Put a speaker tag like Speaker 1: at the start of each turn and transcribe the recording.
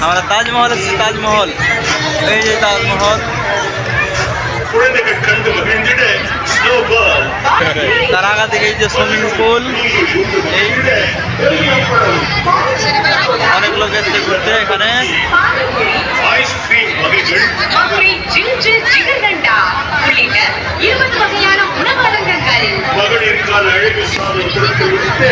Speaker 1: আমরা তাজমহল এসেছি, তাজমহল, এই যে তাজমহল। তার আগা থেকে এই যে সুইমিং পুল, এই অনেক লোক এসছে ঘুরতে এখানে।
Speaker 2: மகளிருக்கான அழகு சாதம் கொடுத்து விட்டு